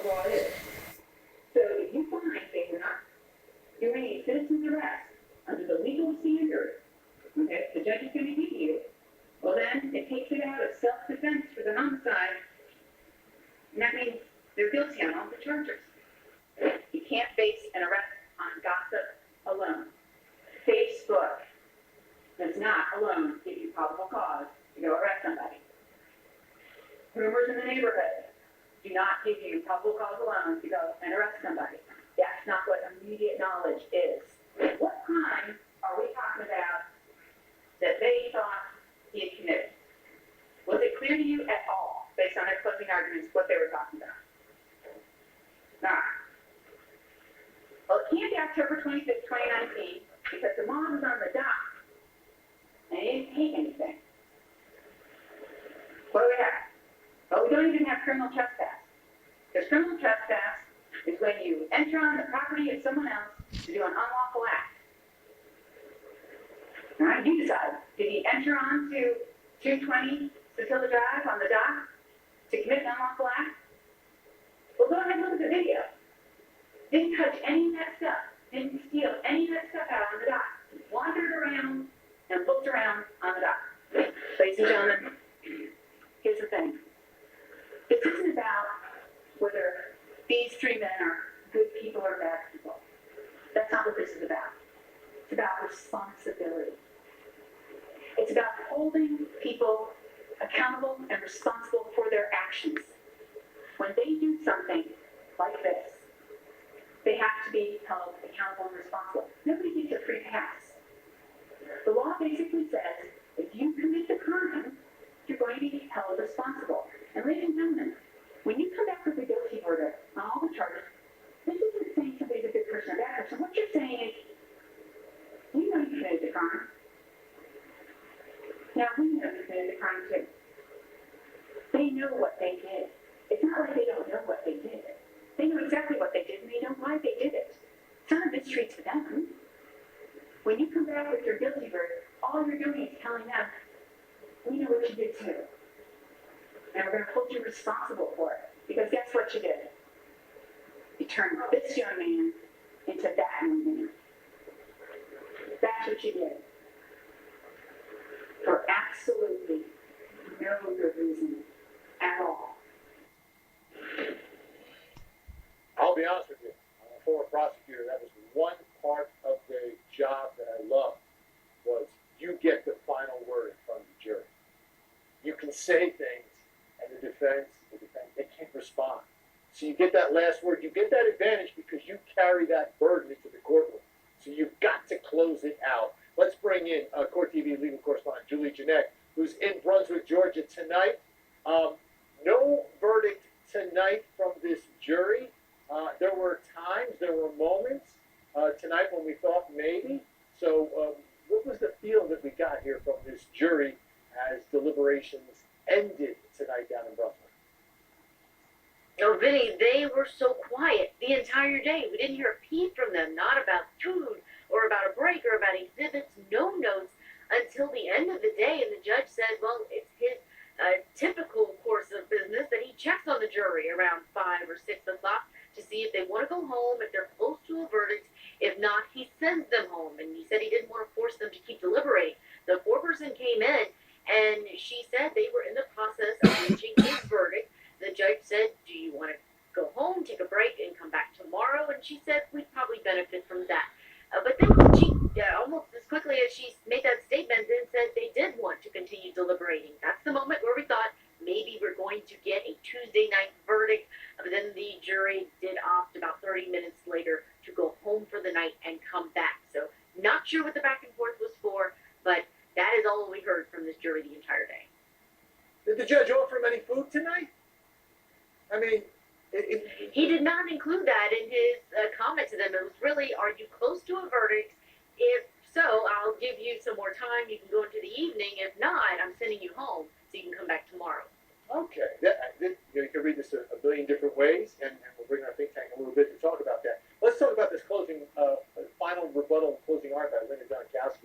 law is. So if you find things are not doing a citizen's arrest under the legal standard, okay, the judge is going to give you, well then it takes it out of self-defense for the homicide, and that means they're guilty on all the charges. You can't base an arrest on gossip alone. Facebook does not alone give you probable cause to go arrest somebody. Rumors in the neighborhood do not give you probable cause alone to go and arrest somebody. That's not what immediate knowledge is. What crime are we talking about that they thought he had committed? Was it clear to you at all, based on their closing arguments, what they were talking about? Nah. Well, it can't be October 25th, 2019, because the mom was on the dock, and they didn't take anything. What do we have? Well, we don't even have criminal trespass. Because criminal trespass is when you enter on the property of someone else to do an unlawful act. All right, you decide. Did he enter on to 220 Cecilia Drive on the dock to commit an unlawful act? Well, go ahead and look at the video. Didn't touch any of that stuff. Didn't steal any of that stuff out on the dock. Wandered around and looked around on the dock. Ladies and gentlemen, here's the thing. This isn't about whether these three men are good people or bad people. That's not what this is about. It's about responsibility. It's about holding people accountable and responsible for their actions. When they do something like this, they have to be held accountable and responsible. Nobody gets a free pass. The law basically says if you commit the crime, you're going to be held responsible. And ladies and gentlemen, when you come back with a guilty verdict on all the charges, this isn't saying somebody's a good person or a bad person. What you're saying is, we know you committed the crime. Now we know you committed the crime too. They know what they did. It's not like they don't know what they did. They know exactly what they did and they know why they did it. It's not a mystery to them. When you come back with your guilty verdict, all you're doing is telling them, we know what you did too. And we're going to hold you responsible for it. Because guess what you did? You turned this young man into that young man. That's what you did. For absolutely no good reason at all. I'll be honest with you, I'm a former prosecutor. That was one part of the job that I loved, was you get the final word in front of the jury. You can say things, and the defense, they can't respond. So you get that last word. You get that advantage because you carry that burden into the courtroom. So you've got to close it out. Let's bring in Court TV legal correspondent Julie Jeanette, who's in Brunswick, Georgia tonight. No verdict tonight from this jury. There were times, there were moments tonight when we thought maybe. So what was the feel that we got here from this jury as deliberations ended tonight down in Brunswick? No, Vinny, they were so quiet the entire day. We didn't hear a peep from them, not about food or about a break or about exhibits, no notes until the end of the day. And the judge said, well, it's his typical course of business that he checks on the jury around 5 or 6 o'clock to see if they want to go home, if they're close to a verdict. If not, he sends them home. And he said he didn't want to force them to keep deliberating. The foreperson came in, and she said they were in the process of reaching his verdict. The judge said, do you want to go home, take a break, and come back tomorrow? And she said, we'd probably benefit from that. But then she, almost as quickly as she made that statement, then said they did want to continue deliberating. That's the moment where we thought maybe we're going to get a Tuesday night verdict. But then the jury did opt about 30 minutes later to go home for the night and come back. So not sure what the back and forth was for, but that is all we heard from this jury the entire day. Did the judge offer him any food tonight? I mean, he did not include that in his comment to them. It was really, are you close to a verdict? If so, I'll give you some more time. You can go into the evening. If not, I'm sending you home so you can come back tomorrow. Okay. You can read this a billion different ways, and we'll bring our think tank a little bit to talk about that. Let's talk about this closing, final rebuttal closing argument by Linda Donkowski.